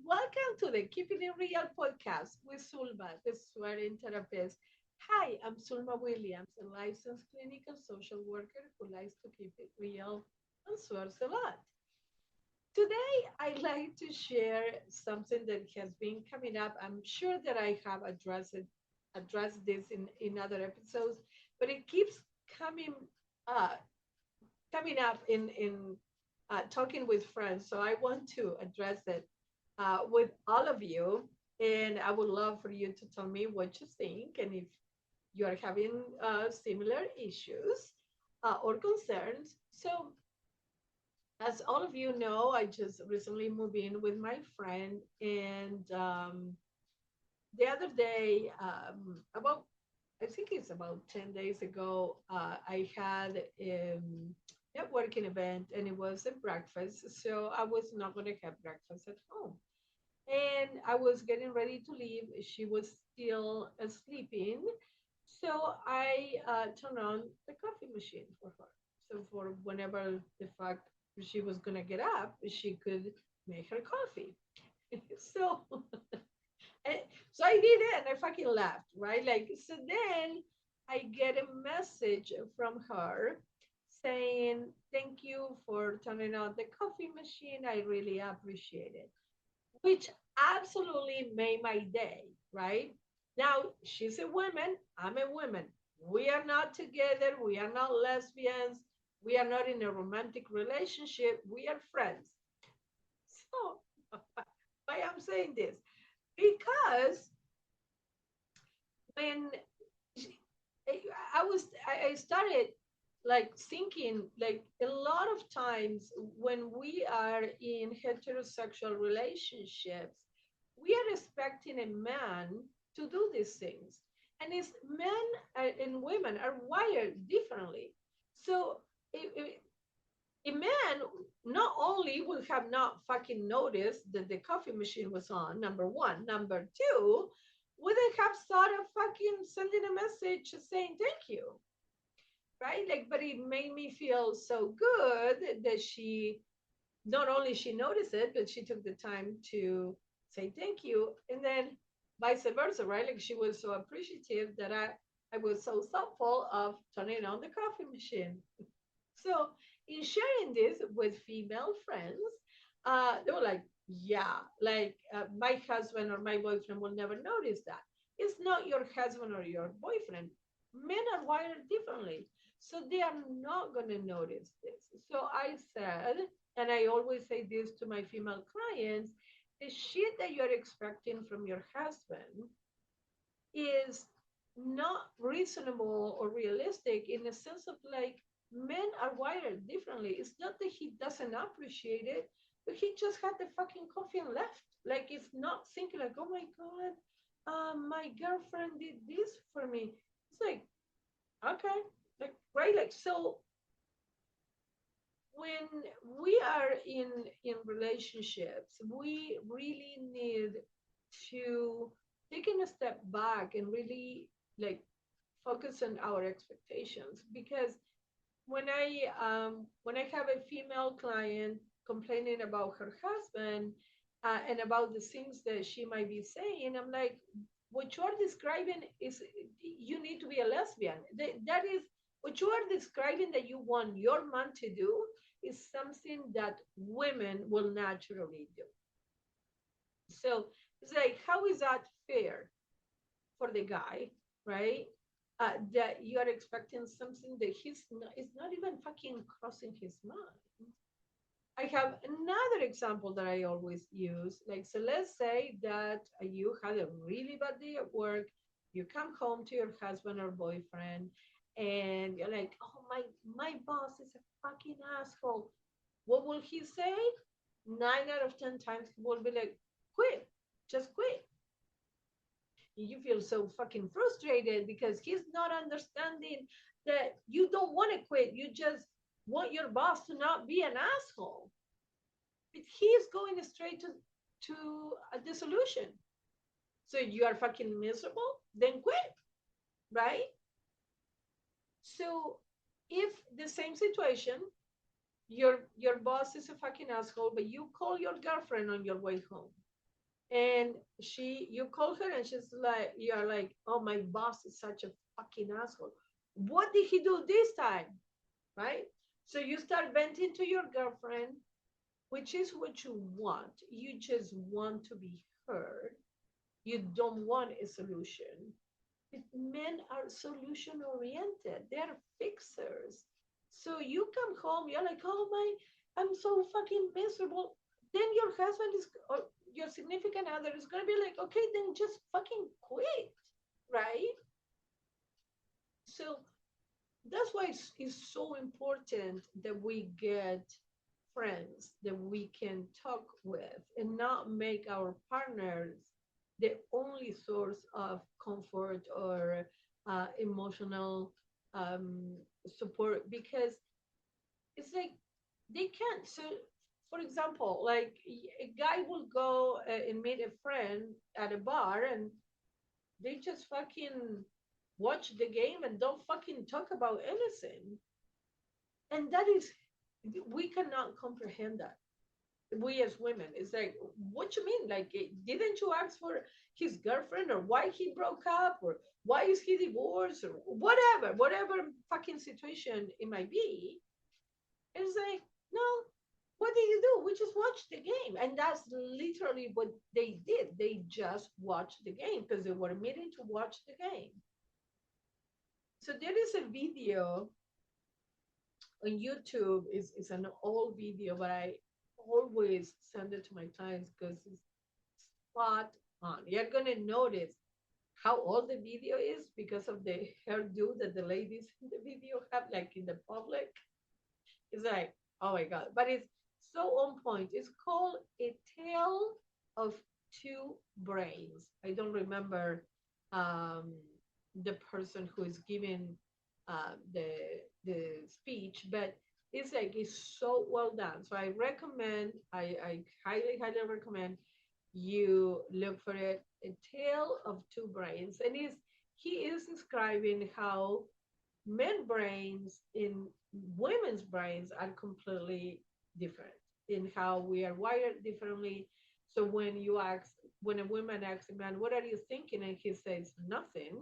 Welcome to the Keeping It Real podcast with Sulma, the swearing therapist. Hi, I'm Sulma Williams, a licensed clinical social worker who likes to keep it real and swears a lot. Today, I'd like to share something that has been coming up. I'm sure that I have addressed this in other episodes, but it keeps coming uh, coming up in talking with friends. So I want to address it with all of you, and I would love for you to tell me what you think and if you are having similar issues or concerns. So, as all of you know, I just recently moved in with my friend, and the other day, about I think it's about 10 days ago, I had a networking event and it was a breakfast. So I was not going to have breakfast at home. And I was getting ready to leave. She was still sleeping. So I turned on the coffee machine for her. So for whenever the fact she was going to get up, she could make her coffee. So and so I did it and I fucking laughed, right? Like, so then I get a message from her saying, "Thank you for turning on the coffee machine. I really appreciate it." Which absolutely made my day, right? Now, she's a woman, I'm a woman. We are not together, we are not lesbians, we are not in a romantic relationship, we are friends. So, why I'm saying this? Because when I started like thinking like a lot of times when we are in heterosexual relationships, we are expecting a man to do these things, and it's men and women are wired differently. So a man not only would have not fucking noticed that the coffee machine was on, number one. Number two, wouldn't have thought of fucking sending a message saying thank you, right? Like, but it made me feel so good that she not only she noticed it, but she took the time to say thank you. And then vice versa, right? Like she was so appreciative that I was so thoughtful of turning on the coffee machine. So in sharing this with female friends, they were like, yeah, like my husband or my boyfriend will never notice that. It's not your husband or your boyfriend. Men are wired differently. So they are not going to notice this. So I said, and I always say this to my female clients, the shit that you're expecting from your husband is not reasonable or realistic in the sense of like men are wired differently. It's not that he doesn't appreciate it, but he just had the fucking coffee and left. Like it's not thinking like, oh my god, my girlfriend did this for me. It's like, okay, like right, like so when we are in relationships, we really need to taking a step back and really like focus on our expectations because when I have a female client complaining about her husband and about the things that she might be saying, I'm like, what you are describing is you need to be a lesbian. That is what you are describing that you want your man to do is something that women will naturally do. So it's like, how is that fair for the guy, right? That you are expecting something that he's not, it's not even fucking crossing his mind. I have another example that I always use. Like, so let's say that you had a really bad day at work. You come home to your husband or boyfriend, and you're like, "Oh my boss is a fucking asshole." What will he say? 9 out of 10 times, he will be like, "Quit, just quit." You feel so fucking frustrated because he's not understanding that you don't want to quit. You just want your boss to not be an asshole. But he's going straight to a dissolution. So you are fucking miserable, then quit, right? So if the same situation, your boss is a fucking asshole, but you call your girlfriend on your way home. And you call her and she's like, you're like, oh, my boss is such a fucking asshole. What did he do this time? Right? So you start venting to your girlfriend, which is what you want. You just want to be heard. You don't want a solution. Men are solution oriented. They're fixers. So you come home, you're like, oh my, I'm so fucking miserable. Then your husband is, or your significant other is going to be like, okay, then just fucking quit, right? So that's why it's so important that we get friends that we can talk with and not make our partners the only source of comfort or emotional um, support, because it's like they can't. So for example, like a guy will go and meet a friend at a bar and they just fucking watch the game and don't fucking talk about anything. And that is, we cannot comprehend that. We as women, it's like, what you mean? Like, didn't you ask for his girlfriend, or why he broke up, or why is he divorced, or whatever fucking situation it might be? It's like, no, what did you do? We just watched the game. And that's literally what they did. They just watched the game because they were meeting to watch the game. So there is a video on YouTube. Is an old video, but I always send it to my clients because it's spot on. You're gonna notice how old the video is because of the hairdo that the ladies in the video have, like in the public. It's like, oh my god, but it's so on point. It's called A Tale of Two Brains. I don't remember um, the person who is giving the speech, but it's so well done. So I recommend, I highly recommend you look for it. A Tale of Two Brains, and he is describing how men brains in women's brains are completely different in how we are wired differently. So when a woman asks a man, what are you thinking? And he says nothing,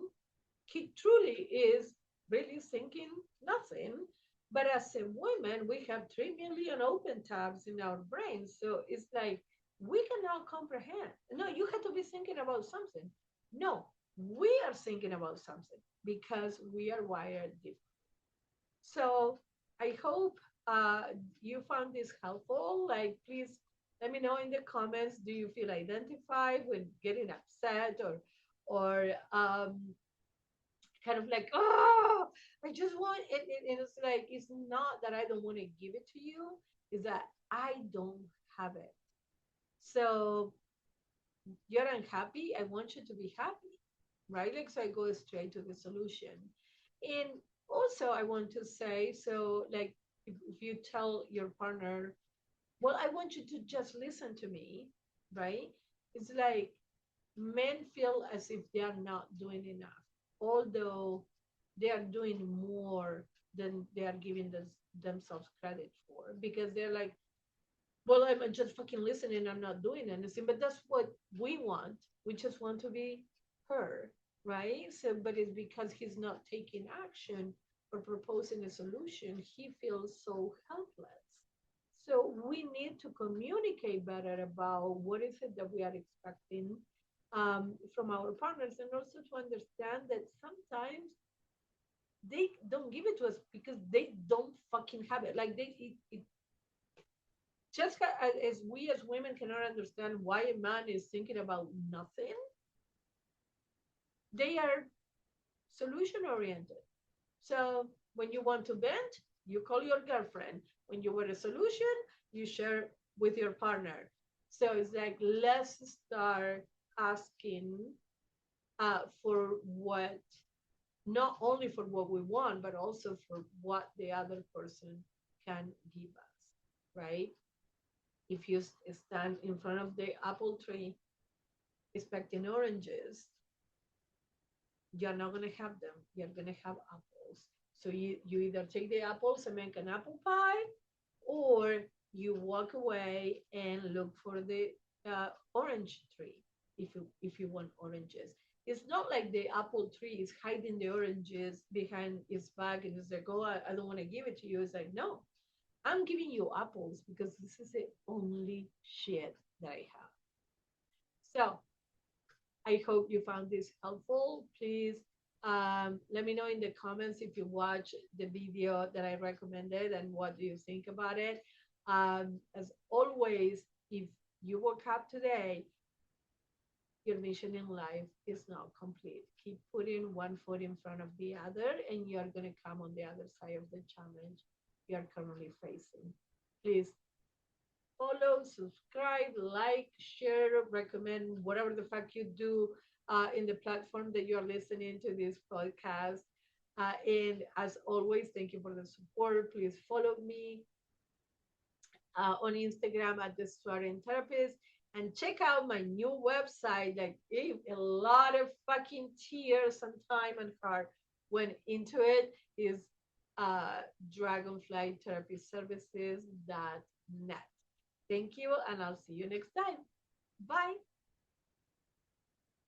he truly is really thinking nothing. But as a woman, we have 3 million open tabs in our brains. So it's like we cannot comprehend. No, you have to be thinking about something. No, we are thinking about something because we are wired different. So I hope you found this helpful. Like, please let me know in the comments. Do you feel identified with getting upset, or kind of like, oh, I just want it, and it's like, it's not that I don't want to give it to you, is that I don't have it. So you're unhappy, I want you to be happy, right? Like, so I go straight to the solution. And also I want to say, so like, if you tell your partner, well, I want you to just listen to me, right? It's like men feel as if they are not doing enough, although they are doing more than they are giving themselves credit for, because they're like, well, I'm just fucking listening, I'm not doing anything. But that's what we want. We just want to be heard, right? So, but it's because he's not taking action or proposing a solution, he feels so helpless. So we need to communicate better about what is it that we are expecting from our partners, and also to understand that sometimes they don't give it to us because they don't fucking have it. Like, it just as we as women cannot understand why a man is thinking about nothing, they are solution oriented. So when you want to vent, you call your girlfriend. When you want a solution, you share with your partner. So it's like, let's start asking for what, not only for what we want, but also for what the other person can give us, right? If you stand in front of the apple tree expecting oranges, you're not going to have them. You're going to have apples. So you either take the apples and make an apple pie, or you walk away and look for the orange tree if you want oranges. It's not like the apple tree is hiding the oranges behind its back and it's like, oh, I don't want to give it to you. It's like, no, I'm giving you apples because this is the only shit that I have. So I hope you found this helpful. Please let me know in the comments if you watch the video that I recommended and what do you think about it. As always, if you woke up today, your mission in life is not complete. Keep putting one foot in front of the other, and you're going to come on the other side of the challenge you're currently facing. Please follow, subscribe, like, share, recommend whatever the fuck you do in the platform that you're listening to this podcast. And as always, thank you for the support. Please follow me on Instagram at the Swearing Therapist and check out my new website. Like a lot of fucking tears and time and heart went into it. Is dragonflytherapyservices.net. Thank you, and I'll see you next time. Bye.